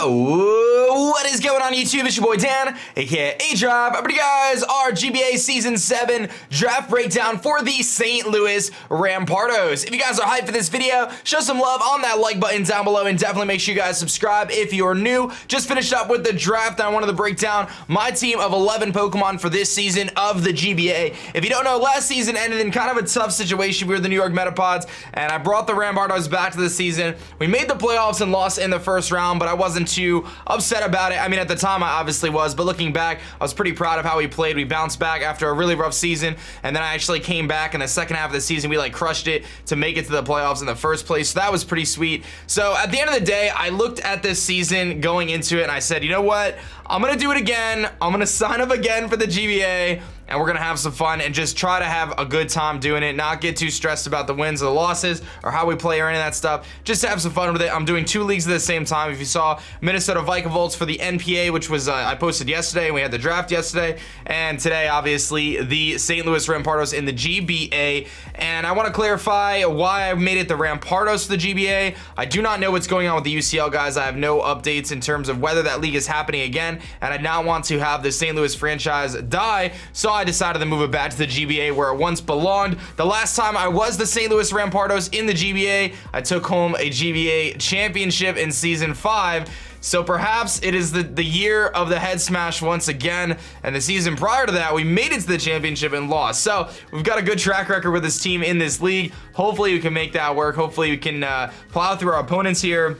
Yo, what is going on YouTube? It's your boy Dan, aka aDrive. But you guys, our GBA Season 7 draft breakdown for the St. Louis Rampardos. If you guys are hyped for this video, show some love on that like button down below and definitely make sure you guys subscribe if you're new. Just finished up with the draft and I wanted to break down my team of 11 Pokemon for this season of the GBA. If you don't know, last season ended in kind of a tough situation. We were the New York Metapods and I brought the Rampardos back to the season. We made the playoffs and lost in the first round, but I wasn't too upset about it. I mean, at the time I obviously was, but looking back, I was pretty proud of how we played. We bounced back after a really rough season, and then I actually came back in the second half of the season. We like crushed it to make it to the playoffs in the first place, so that was pretty sweet. So at the end of the day, I looked at this season going into it and I said, you know what? I'm gonna do it again. I'm gonna sign up again for the GBA, and we're gonna have some fun and just try to have a good time doing it, not get too stressed about the wins or the losses or how we play or any of that stuff. Just have some fun with it. I'm doing 2 leagues at the same time. If you saw Minnesota Vikavolt for the NPA, which was I posted yesterday, and we had the draft yesterday, and today obviously the St. Louis Rampardos in the GBA. And I want to clarify why I made it the Rampardos for the GBA. I do not know what's going on with the UCL guys. I have no updates in terms of whether that league is happening again, and I did not want to have the St. Louis franchise die, so I decided to move it back to the GBA where it once belonged. The last time I was the St. Louis Rampardos in the GBA, I took home a GBA championship in Season 5. So perhaps it is the year of the head smash once again, and the season prior to that, we made it to the championship and lost. So we've got a good track record with this team in this league. Hopefully we can make that work. Hopefully we can plow through our opponents here.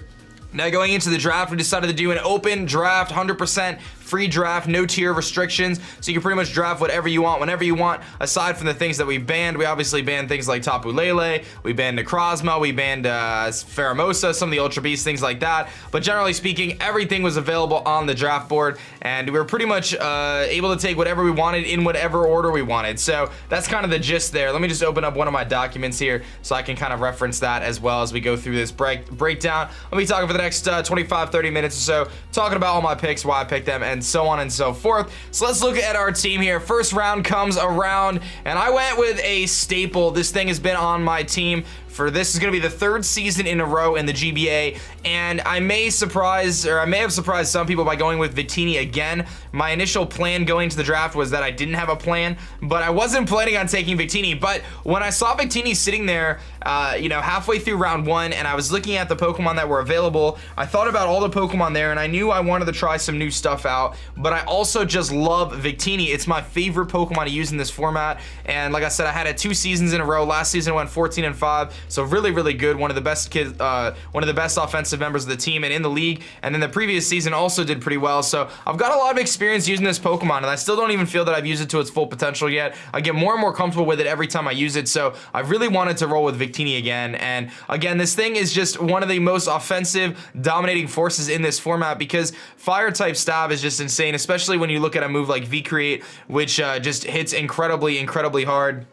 Now going into the draft, we decided to do an open draft, 100% free draft, no tier restrictions, so you can pretty much draft whatever you want, whenever you want, aside from the things that we banned. We obviously banned things like Tapu Lele, we banned Necrozma, we banned Pheromosa, some of the Ultra Beasts, things like that. But generally speaking, everything was available on the draft board, and we were pretty much able to take whatever we wanted in whatever order we wanted. So that's kind of the gist there. Let me just open up one of my documents here so I can kind of reference that as well as we go through this breakdown. I'll be talking for the next 25-30 minutes or so, talking about all my picks, why I picked them, and so on and so forth. So let's look at our team here. First round comes around, and I went with a staple. This thing has been on my team for this is going to be the 3rd season in a row in the GBA, and I may have surprised some people by going with Victini again. My initial plan going to the draft was that I didn't have a plan, but I wasn't planning on taking Victini. But when I saw Victini sitting there, halfway through round 1, and I was looking at the Pokemon that were available, I thought about all the Pokemon there, and I knew I wanted to try some new stuff out, but I also just love Victini. It's my favorite Pokemon to use in this format, and like I said, I had it 2 seasons in a row. Last season I went 14-5. So really good, one of the best offensive members of the team and in the league. And then the previous season also did pretty well. So I've got a lot of experience using this Pokemon, and I still don't even feel that I've used it to its full potential yet. I get more and more comfortable with it every time I use it. So I really wanted to roll with Victini again. And again, this thing is just one of the most offensive, dominating forces in this format because fire type stab is just insane, especially when you look at a move like V-Create, which just hits incredibly hard.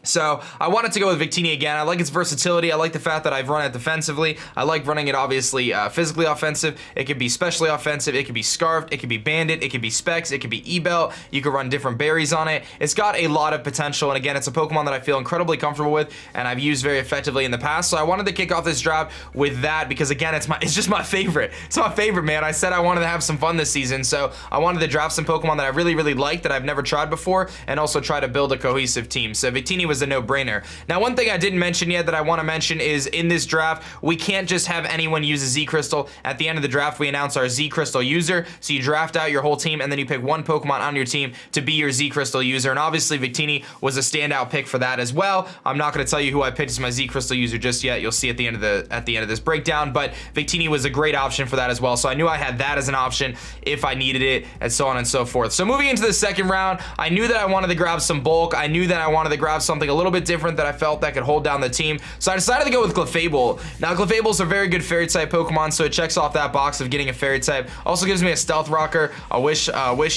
So I wanted to go with Victini again. I like its versatility. I like the fact that I've run it defensively. I like running it obviously physically offensive. It could be specially offensive. It could be Scarfed. It could be Bandit. It could be Specs. It could be E-Belt. You could run different berries on it. It's got a lot of potential, and again, it's a Pokemon that I feel incredibly comfortable with and I've used very effectively in the past. So I wanted to kick off this draft with that because again, it's just my favorite. It's my favorite, man. I said I wanted to have some fun this season, so I wanted to draft some Pokemon that I really like that I've never tried before and also try to build a cohesive team. So Victini was a no-brainer. Now, one thing I didn't mention yet that I want to mention is in this draft, we can't just have anyone use a Z Crystal. At the end of the draft, we announce our Z Crystal user. So you draft out your whole team and then you pick one Pokemon on your team to be your Z Crystal user. And obviously Victini was a standout pick for that as well. I'm not going to tell you who I picked as my Z Crystal user just yet. You'll see at the end of this breakdown, but Victini was a great option for that as well. So I knew I had that as an option if I needed it, and so on and so forth. So moving into the second round, I knew that I wanted to grab some bulk. I knew that I wanted to grab something a little bit different that I felt that could hold down the team. So I decided to go with Clefable. Now Clefable is a very good fairy type Pokemon, so it checks off that box of getting a fairy type. Also gives me a Stealth Rocker, a Wish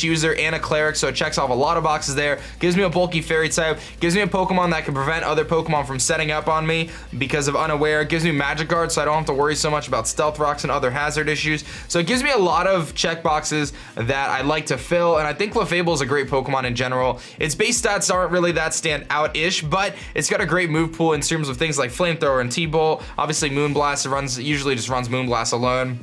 user, and a Cleric, so it checks off a lot of boxes there. Gives me a bulky fairy type. Gives me a Pokemon that can prevent other Pokemon from setting up on me because of Unaware. Gives me Magic Guard, so I don't have to worry so much about Stealth Rocks and other hazard issues. So it gives me a lot of check boxes that I like to fill, and I think Clefable is a great Pokemon in general. Its base stats aren't really that stand out-ish, but it's got a great move pool in terms of things like Flamethrower and T-Bolt. Obviously Moonblast usually just runs Moonblast alone.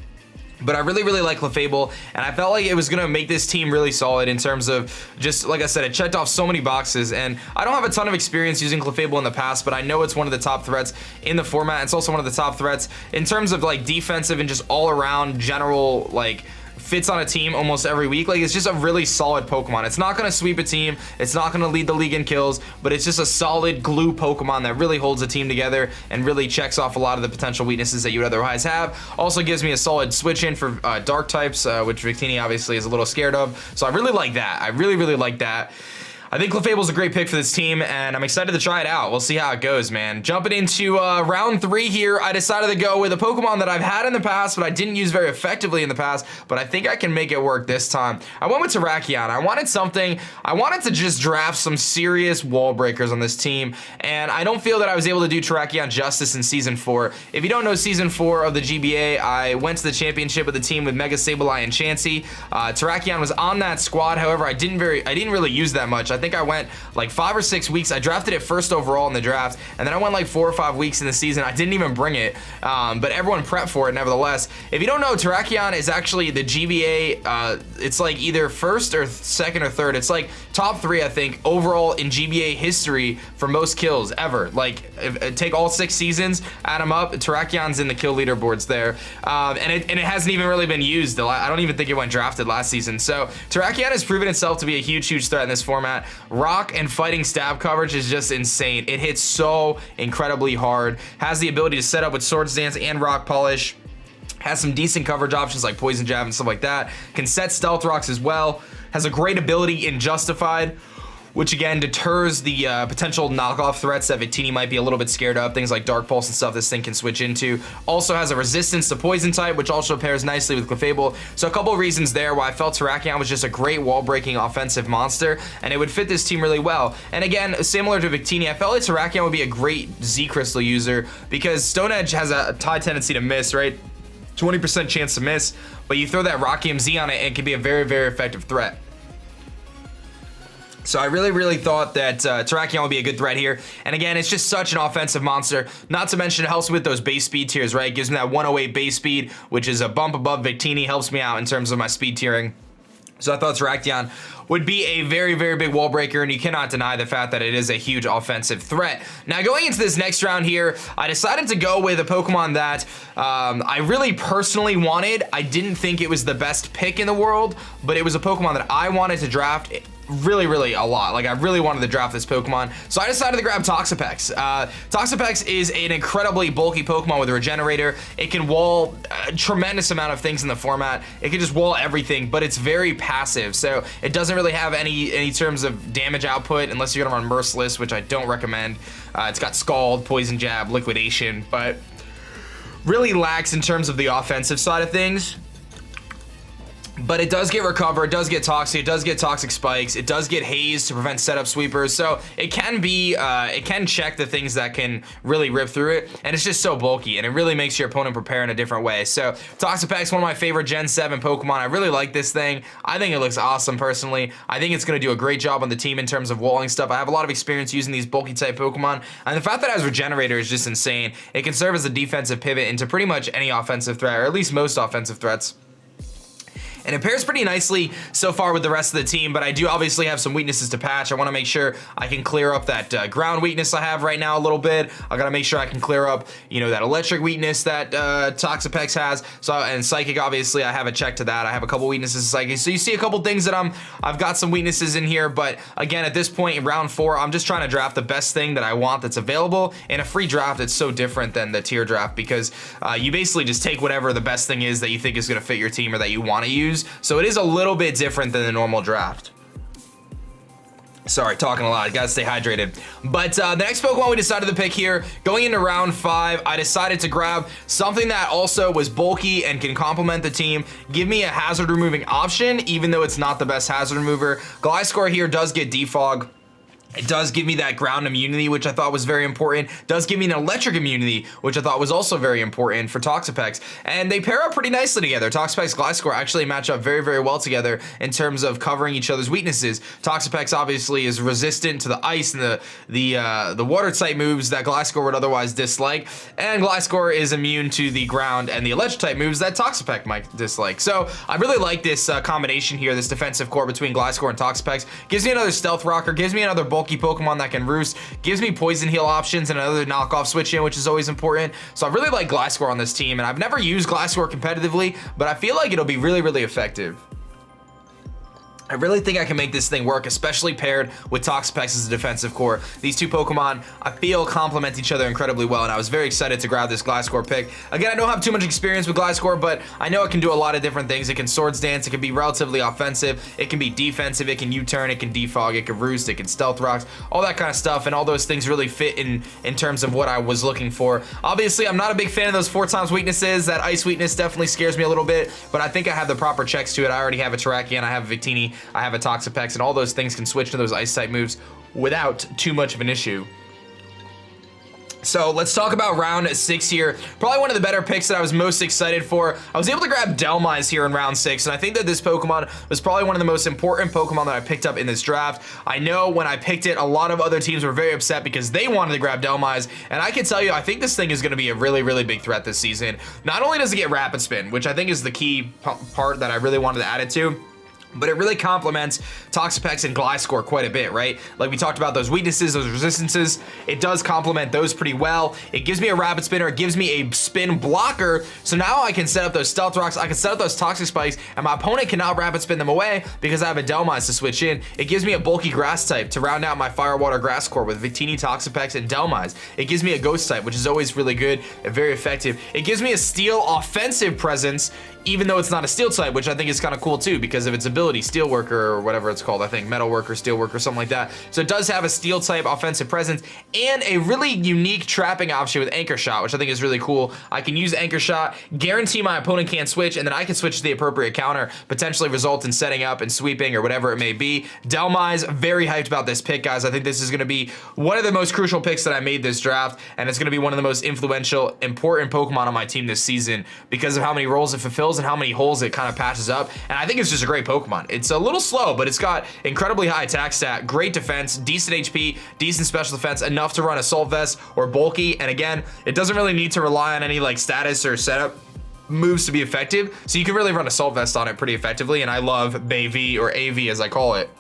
But I really like Clefable, and I felt like it was going to make this team really solid in terms of just, like I said, it checked off so many boxes, and I don't have a ton of experience using Clefable in the past, but I know it's one of the top threats in the format. It's also one of the top threats in terms of like defensive and just all around general like fits on a team almost every week. Like, it's just a really solid Pokemon. It's not going to sweep a team. It's not going to lead the league in kills, but it's just a solid glue Pokemon that really holds a team together and really checks off a lot of the potential weaknesses that you would otherwise have. Also gives me a solid switch in for dark types, which Victini obviously is a little scared of. So I really like that. I really like that. I think Clefable's a great pick for this team, and I'm excited to try it out. We'll see how it goes, man. Jumping into round 3 here, I decided to go with a Pokemon that I've had in the past, but I didn't use very effectively in the past, but I think I can make it work this time. I went with Terrakion. I wanted to just draft some serious wall breakers on this team, and I don't feel that I was able to do Terrakion justice in Season 4. If you don't know Season 4 of the GBA, I went to the championship with the team with Mega Sableye and Chansey. Terrakion was on that squad, however, I didn't really use that much. I think I went like 5 or 6 weeks. I drafted it first overall in the draft, and then I went like 4 or 5 weeks in the season. I didn't even bring it, but everyone prepped for it nevertheless. If you don't know, Terrakion is actually the GBA, it's like either first or second or third. It's like top 3, I think, overall in GBA history for most kills ever. Like, take all 6 seasons, add them up, Terrakion's in the kill leaderboards there, and it hasn't even really been used. I don't even think it went drafted last season. So Terrakion has proven itself to be a huge threat in this format. Rock and fighting stab coverage is just insane. It hits so incredibly hard. Has the ability to set up with Swords Dance and Rock Polish. Has some decent coverage options like Poison Jab and stuff like that. Can set Stealth Rocks as well. Has a great ability in Justified, which again deters the potential knockoff threats that Victini might be a little bit scared of. Things like Dark Pulse and stuff this thing can switch into. Also has a resistance to Poison type, which also pairs nicely with Clefable. So a couple of reasons there why I felt Terrakion was just a great wall-breaking offensive monster, and it would fit this team really well. And again, similar to Victini, I felt like Terrakion would be a great Z-Crystal user because Stone Edge has a high tendency to miss, right? 20% chance to miss, but you throw that Rocky MZ on it and it can be a very effective threat. So I really thought that Terrakion would be a good threat here. And again, it's just such an offensive monster. Not to mention it helps with those base speed tiers, right? It gives me that 108 base speed, which is a bump above Victini. Helps me out in terms of my speed tiering. So I thought Terrakion would be a very big wall breaker, and you cannot deny the fact that it is a huge offensive threat. Now, going into this next round here, I decided to go with a Pokemon that I really personally wanted. I didn't think it was the best pick in the world, but it was a Pokemon that I wanted to draft really a lot. Like, I really wanted to draft this Pokemon, so I decided to grab Toxapex. Toxapex is an incredibly bulky Pokemon with a regenerator. It can wall a tremendous amount of things in the format. It can just wall everything, but it's very passive, so it doesn't really have any terms of damage output unless you're gonna run Merciless, which I don't recommend. It's got Scald, Poison Jab, Liquidation, but really lacks in terms of the offensive side of things. But it does get Recover, it does get Toxic, it does get Toxic Spikes, it does get Haze to prevent setup sweepers, so it can be, it can check the things that can really rip through it, and it's just so bulky, and it really makes your opponent prepare in a different way. So Toxapex, one of my favorite Gen 7 Pokemon. I really like this thing. I think it looks awesome personally. I think it's going to do a great job on the team in terms of walling stuff. I have a lot of experience using these bulky type Pokemon, and the fact that it has Regenerator is just insane. It can serve as a defensive pivot into pretty much any offensive threat, or at least most offensive threats. And it pairs pretty nicely so far with the rest of the team, but I do obviously have some weaknesses to patch. I want to make sure I can clear up that ground weakness I have right now a little bit. I got to make sure I can clear up, you know, that electric weakness that Toxapex has. So, and Psychic, obviously, I have a check to that. I have a couple weaknesses in Psychic. So you see a couple things that I've got some weaknesses in here, but again, at this point in round 4, I'm just trying to draft the best thing that I want that's available. In a free draft, it's so different than the tier draft because you basically just take whatever the best thing is that you think is going to fit your team or that you want to use. So it is a little bit different than the normal draft. Sorry, talking a lot. Gotta stay hydrated. But the next Pokemon we decided to pick here, going into round 5, I decided to grab something that also was bulky and can complement the team, give me a hazard removing option, even though it's not the best hazard remover. Gliscor here does get Defog. It does give me that ground immunity, which I thought was very important. Does give me an electric immunity, which I thought was also very important for Toxapex. And they pair up pretty nicely together. Toxapex, Gliscor actually match up very, very well together in terms of covering each other's weaknesses. Toxapex obviously is resistant to the ice and the water type moves that Gliscor would otherwise dislike. And Gliscor is immune to the ground and the electric type moves that Toxapex might dislike. So I really like this combination here, this defensive core between Gliscor and Toxapex. Gives me another stealth rocker, gives me another bulky Pokemon that can roost, gives me poison heal options and another knockoff switch in, which is always important. So I really like Gliscor on this team, and I've never used Gliscor competitively, but I feel like it'll be really, really effective. I really think I can make this thing work, especially paired with Toxapex as a defensive core. These two Pokemon, I feel, complement each other incredibly well, and I was very excited to grab this Gliscor pick. Again, I don't have too much experience with Gliscor, but I know it can do a lot of different things. It can Swords Dance, it can be relatively offensive, it can be defensive, it can U-turn, it can defog, it can roost, it can stealth rocks, all that kind of stuff, and all those things really fit in terms of what I was looking for. Obviously, I'm not a big fan of those 4x weaknesses. That ice weakness definitely scares me a little bit, but I think I have the proper checks to it. I already have a Terrakion, I have a Victini, I have a Toxapex, and all those things can switch to those ice type moves without too much of an issue. So let's talk about round 6 here. Probably one of the better picks that I was most excited for. I was able to grab Dhelmise here in round 6, and I think that this Pokemon was probably one of the most important Pokemon that I picked up in this draft. I know when I picked it, a lot of other teams were very upset because they wanted to grab Dhelmise, and I can tell you, I think this thing is going to be a really, really big threat this season. Not only does it get Rapid Spin, which I think is the key part that I really wanted to add it to, but it really complements Toxapex and Gliscor quite a bit, right? Like we talked about those weaknesses, those resistances. It does complement those pretty well. It gives me a Rapid Spinner. It gives me a spin blocker. So now I can set up those Stealth Rocks. I can set up those Toxic Spikes, and my opponent cannot Rapid Spin them away because I have a Dhelmise to switch in. It gives me a bulky Grass type to round out my Fire, Water, Grass core with Victini, Toxapex, and Dhelmise. It gives me a Ghost type, which is always really good and very effective. It gives me a Steel offensive presence, even though it's not a Steel type, which I think is kind of cool too because of its ability, Steel Worker or whatever it's called, I think Metal Worker, Steel Worker, something like that. So it does have a Steel type offensive presence and a really unique trapping option with Anchor Shot, which I think is really cool. I can use Anchor Shot, guarantee my opponent can't switch, and then I can switch to the appropriate counter, potentially result in setting up and sweeping or whatever it may be. Dhelmise, very hyped about this pick, guys. I think this is going to be one of the most crucial picks that I made this draft, and it's going to be one of the most influential, important Pokemon on my team this season because of how many roles it fulfills and how many holes it kind of patches up. And I think it's just a great Pokemon. It's a little slow, but it's got incredibly high attack stat, great defense, decent HP, decent special defense, enough to run Assault Vest or Bulky. And again, it doesn't really need to rely on any like status or setup moves to be effective. So you can really run Assault Vest on it pretty effectively. And I love BAV or AV as I call it.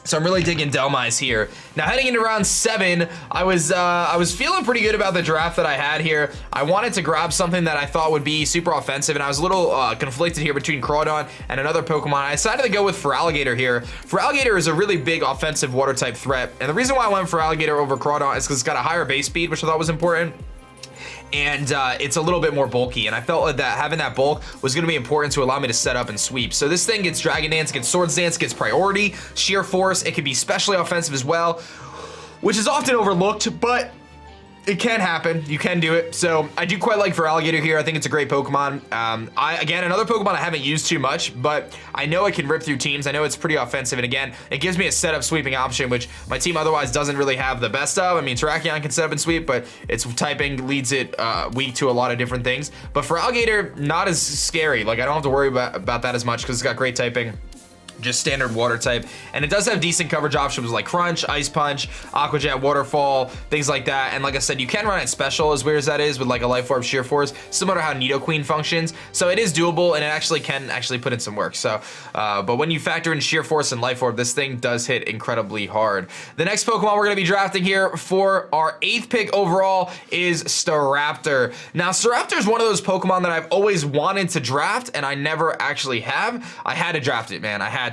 So I'm really digging Dhelmise here. Now heading into round 7, I was feeling pretty good about the draft that I had here. I wanted to grab something that I thought would be super offensive, and I was a little conflicted here between Crawdon and another Pokemon. I decided to go with Feraligatr here. Feraligatr is a really big offensive water type threat, and the reason why I went for Feraligatr over Crawdon is because it's got a higher base speed, which I thought was important. And it's a little bit more bulky, and I felt like that having that bulk was going to be important to allow me to set up and sweep. So this thing gets Dragon Dance, gets Swords Dance, gets priority, Sheer Force. It can be specially offensive as well, which is often overlooked, but it can happen. You can do it. So I do quite like Feraligatr here. I think it's a great Pokemon. Again, another Pokemon I haven't used too much, but I know it can rip through teams. I know it's pretty offensive. And again, it gives me a setup sweeping option, which my team otherwise doesn't really have the best of. I mean, Terrakion can set up and sweep, but its typing leads it weak to a lot of different things. But Feraligatr, not as scary. Like I don't have to worry about that as much because it's got great typing. Just standard water type, and it does have decent coverage options like Crunch, Ice Punch, Aqua Jet, Waterfall, things like that. And like I said, you can run it special, as weird as that is, with like a Life Orb, Sheer Force, similar to how Nidoqueen functions. So it is doable, and it actually can put in some work. So, but when you factor in Sheer Force and Life Orb, this thing does hit incredibly hard. The next Pokemon we're gonna be drafting here for our 8th pick overall is Staraptor. Now, Staraptor is one of those Pokemon that I've always wanted to draft, and I never actually have. I had to draft it, man. I had to.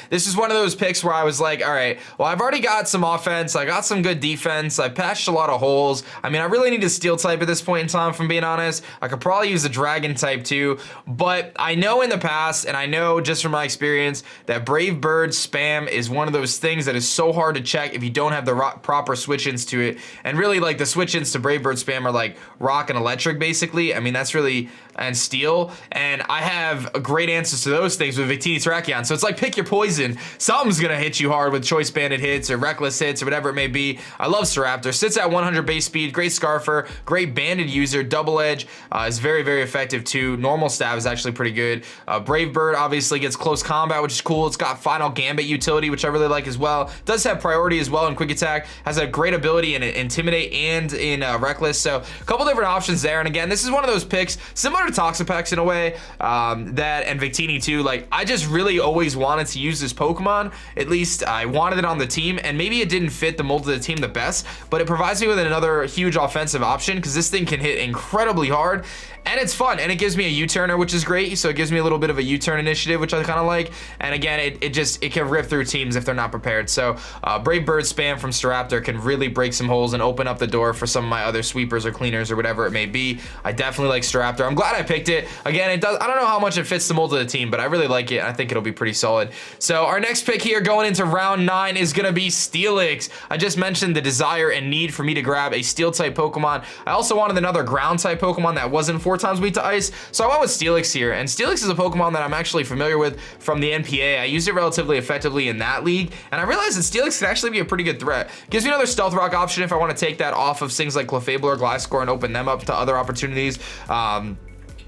This is one of those picks where I was like, all right, well, I've already got some offense. I got some good defense. I patched a lot of holes. I mean, I really need a Steel type at this point in time, if I'm being honest. I could probably use a Dragon type too, but I know in the past, and I know just from my experience, that Brave Bird spam is one of those things that is so hard to check if you don't have the proper switch-ins to it. And really, like, the switch-ins to Brave Bird spam are like Rock and Electric, basically. I mean, that's really, and Steel. And I have great answers to those things with Victini Terrakion. So So it's like pick your poison. Something's gonna hit you hard with choice banded hits or reckless hits or whatever it may be. I love Staraptor. Sits at 100 base speed, great scarfer, great banded user, double edge, is very, very effective too. Normal stab is actually pretty good. Brave Bird obviously gets close combat, which is cool. It's got final gambit utility, which I really like as well. Does have priority as well in quick attack. Has a great ability in intimidate and in reckless. So a couple different options there. And again, this is one of those picks similar to Toxapex in a way, that and Victini too. Like I just really always wanted to use this Pokemon. At least I wanted it on the team, and maybe it didn't fit the mold of the team the best, but it provides me with another huge offensive option because this thing can hit incredibly hard. And it's fun, and it gives me a U-turner, which is great. So it gives me a little bit of a U-turn initiative, which I kind of like. And again, it can rip through teams if they're not prepared. So Brave Bird spam from Staraptor can really break some holes and open up the door for some of my other sweepers or cleaners or whatever it may be. I definitely like Staraptor. I'm glad I picked it. Again, I don't know how much it fits the mold of the team, but I really like it. I think it'll be pretty solid. So our next pick here going into round 9 is gonna be Steelix. I just mentioned the desire and need for me to grab a steel type Pokemon. I also wanted another ground type Pokemon that wasn't 4 times weak to ice, so I went with Steelix here. And Steelix is a Pokemon that I'm actually familiar with from the NPA. I used it relatively effectively in that league, and I realized that Steelix could actually be a pretty good threat. Gives me another Stealth Rock option if I want to take that off of things like Clefable or Gliscor and open them up to other opportunities.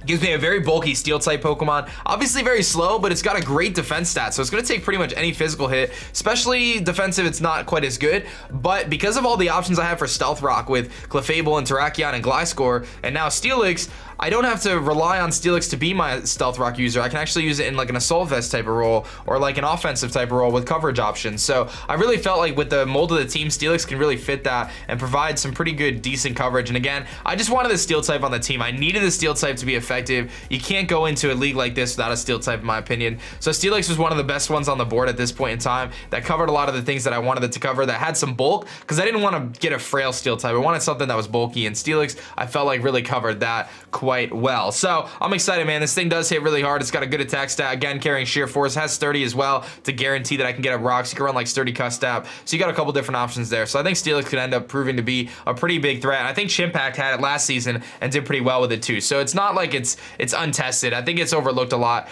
Gives me a very bulky steel type Pokemon. Obviously very slow, but it's got a great defense stat. So it's gonna take pretty much any physical hit, especially defensive, it's not quite as good. But because of all the options I have for Stealth Rock with Clefable and Terrakion and Gliscor, and now Steelix, I don't have to rely on Steelix to be my Stealth Rock user. I can actually use it in like an Assault Vest type of role or like an offensive type of role with coverage options. So I really felt like with the mold of the team, Steelix can really fit that and provide some pretty good, decent coverage. And again, I just wanted the Steel type on the team. I needed the Steel type to be effective. You can't go into a league like this without a Steel type, in my opinion. So Steelix was one of the best ones on the board at this point in time that covered a lot of the things that I wanted it to cover, that had some bulk, because I didn't want to get a frail Steel type. I wanted something that was bulky, and Steelix, I felt like really covered that quite well. So I'm excited, man. This thing does hit really hard. It's got a good attack stat. Again, carrying sheer force, has sturdy as well to guarantee that I can get up rocks. You can run like sturdy cuss stab. So you got a couple different options there. So I think Steelix could end up proving to be a pretty big threat. And I think Chimpact had it last season and did pretty well with it too. So it's not like it's untested. I think it's overlooked a lot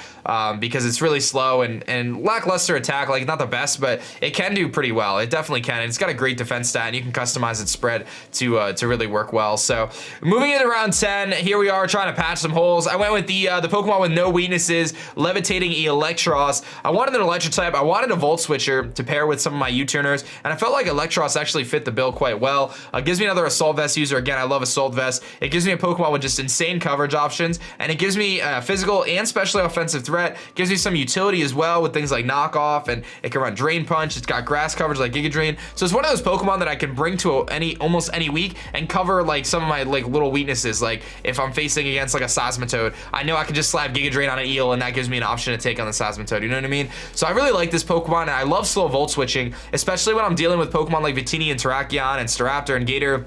because it's really slow and lackluster attack. Like not the best, but it can do pretty well. It definitely can. And it's got a great defense stat, and you can customize its spread to really work well. So moving into round 10, here we are trying to patch some holes. I went with the Pokemon with no weaknesses, Levitating Electros. I wanted an Electro type. I wanted a Volt Switcher to pair with some of my U-turners, and I felt like Electros actually fit the bill quite well. Gives me another Assault Vest user. Again, I love Assault Vest. It gives me a Pokemon with just insane coverage options, and it gives me physical and specially offensive threat. Gives me some utility as well with things like Knock Off, and it can run Drain Punch. It's got grass coverage like Giga Drain. So it's one of those Pokemon that I can bring to almost any week and cover like some of my like little weaknesses. Like if I'm facing against like a Seismitoad, I know I can just slap Giga Drain on an eel, and that gives me an option to take on the Seismitoad. You know what I mean? So I really like this Pokemon, and I love slow Volt switching, especially when I'm dealing with Pokemon like Victini and Terrakion and Staraptor and Gator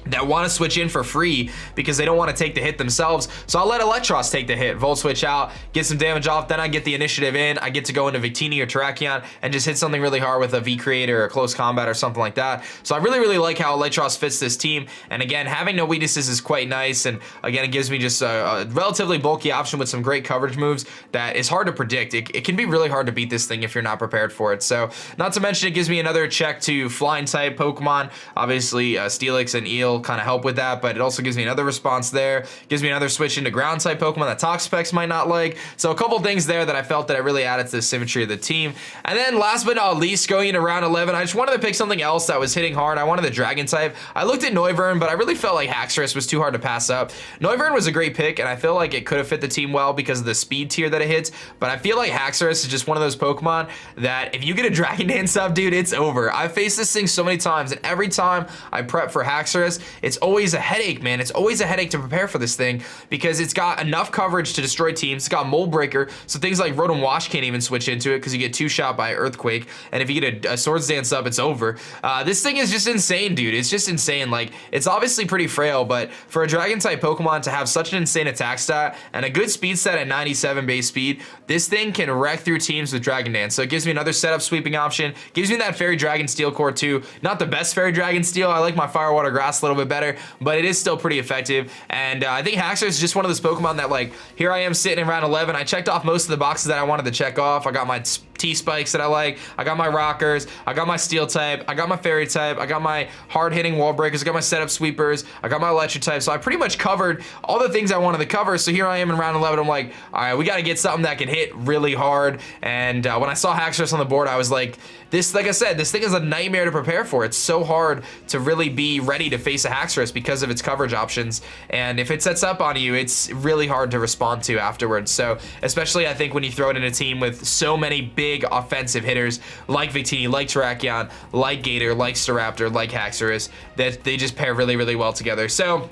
that want to switch in for free because they don't want to take the hit themselves. So I'll let Electros take the hit, Volt Switch out, get some damage off, then I get the initiative in. I get to go into Victini or Terrakion and just hit something really hard with a V-Creator or Close Combat or something like that. So I really, really like how Electros fits this team. And again, having no weaknesses is quite nice. And again, it gives me just a relatively bulky option with some great coverage moves that is hard to predict. It can be really hard to beat this thing if you're not prepared for it. So not to mention, it gives me another check to Flying type Pokemon. Obviously, Steelix and Eel kind of help with that, but it also gives me another response there. Gives me another switch into ground type Pokemon that Toxapex might not like. So a couple things there that I felt that I really added to the symmetry of the team. And then last but not least, going into round 11, I just wanted to pick something else that was hitting hard. I wanted the Dragon type. I looked at Noivern, but I really felt like Haxorus was too hard to pass up. Noivern was a great pick, and I feel like it could have fit the team well because of the speed tier that it hits, but I feel like Haxorus is just one of those Pokemon that if you get a Dragon Dance up, dude, it's over. I've faced this thing so many times, and every time I prep for Haxorus, it's always a headache, man. It's always a headache to prepare for this thing because it's got enough coverage to destroy teams. It's got Mold Breaker, so things like Rotom Wash can't even switch into it because you get 2-shot by Earthquake, and if you get a Swords Dance up, it's over. This thing is just insane, dude. It's just insane. Like, it's obviously pretty frail, but for a Dragon-type Pokemon to have such an insane attack stat and a good speed stat at 97 base speed, this thing can wreck through teams with Dragon Dance. So it gives me another setup sweeping option. Gives me that Fairy Dragon Steel Core too. Not the best Fairy Dragon Steel. I like my Fire Water Grass a little little bit better, but it is still pretty effective. And I think Haxorus is just one of those Pokemon that, like, here I am sitting in round 11. I checked off most of the boxes that I wanted to check off. I got my T-Spikes that I like. I got my Rockers. I got my Steel type. I got my Fairy type. I got my hard-hitting Wall Breakers. I got my Setup Sweepers. I got my Electric type. So I pretty much covered all the things I wanted to cover. So here I am in round 11. I'm like, all right, we got to get something that can hit really hard. And when I saw Haxorus on the board, I was like, this, like I said, this thing is a nightmare to prepare for. It's so hard to really be ready to face a Haxorus because of its coverage options. And if it sets up on you, it's really hard to respond to afterwards. So especially, I think, when you throw it in a team with so many big offensive hitters like Victini, like Terrakion, like Gator, like Staraptor, like Haxorus, that they just pair really, really well together. So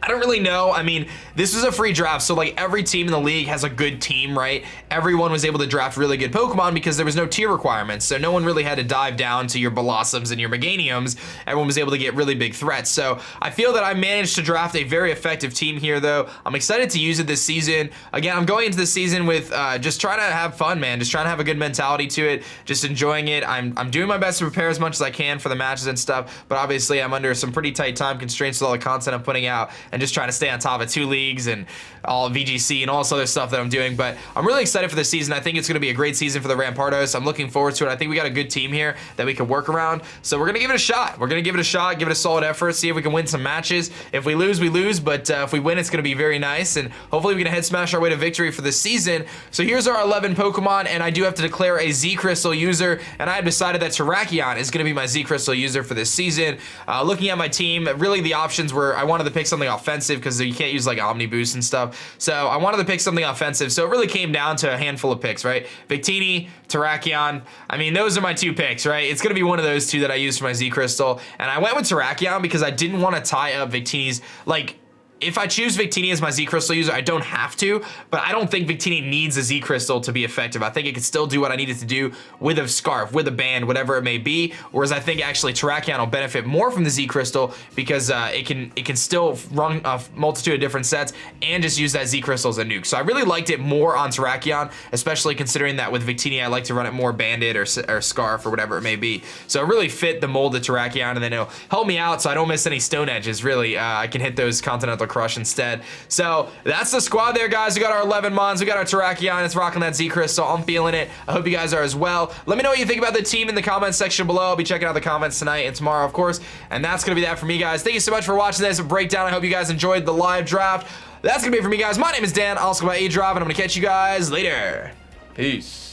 I don't really know. I mean, this was a free draft, so like every team in the league has a good team, right? Everyone was able to draft really good Pokemon because there was no tier requirements, so no one really had to dive down to your Blossoms and your Meganiums. Everyone was able to get really big threats. So I feel that I managed to draft a very effective team here, though. I'm excited to use it this season. Again, I'm going into the season with just trying to have fun, man. Just trying to have a good mentality to it, just enjoying it. I'm doing my best to prepare as much as I can for the matches and stuff, but obviously I'm under some pretty tight time constraints with all the content I'm putting out, and just trying to stay on top of 2 leagues and all VGC and all this other stuff that I'm doing. But I'm really excited for this season. I think it's going to be a great season for the Rampardos. I'm looking forward to it. I think we got a good team here that we can work around. So we're going to give it a shot. We're going to give it a shot, give it a solid effort, see if we can win some matches. If we lose, we lose. But if we win, it's going to be very nice. And hopefully we can head smash our way to victory for this season. So here's our 11 Pokemon. And I do have to declare a Z Crystal user. And I have decided that Terrakion is going to be my Z Crystal user for this season. Looking at my team, really the options were I wanted to pick something offensive because you can't use like Omni Boost and stuff. So I wanted to pick something offensive. So it really came down to a handful of picks, right? Victini, Terrakion. I mean, those are my 2 picks, right? It's going to be one of those 2 that I use for my Z Crystal. And I went with Terrakion because I didn't want to tie up Victini's, like, if I choose Victini as my Z Crystal user, I don't have to, but I don't think Victini needs a Z Crystal to be effective. I think it can still do what I need it to do with a Scarf, with a Band, whatever it may be, whereas I think actually Terrakion will benefit more from the Z Crystal because it can still run a multitude of different sets and just use that Z Crystal as a nuke. So I really liked it more on Terrakion, especially considering that with Victini, I like to run it more Banded or Scarf or whatever it may be. So it really fit the mold of Terrakion, and then it'll help me out so I don't miss any Stone Edges, really. I can hit those Continental Crush instead. So that's the squad there, guys. We got our 11 Mons. We got our Terrakion. It's rocking that Z Crystal. I'm feeling it. I hope you guys are as well. Let me know what you think about the team in the comments section below. I'll be checking out the comments tonight and tomorrow, of course. And that's going to be that for me, guys. Thank you so much for watching this breakdown. I hope you guys enjoyed the live draft. That's going to be it for me, guys. My name is Dan. I'll also go by aDrive, and I'm going to catch you guys later. Peace.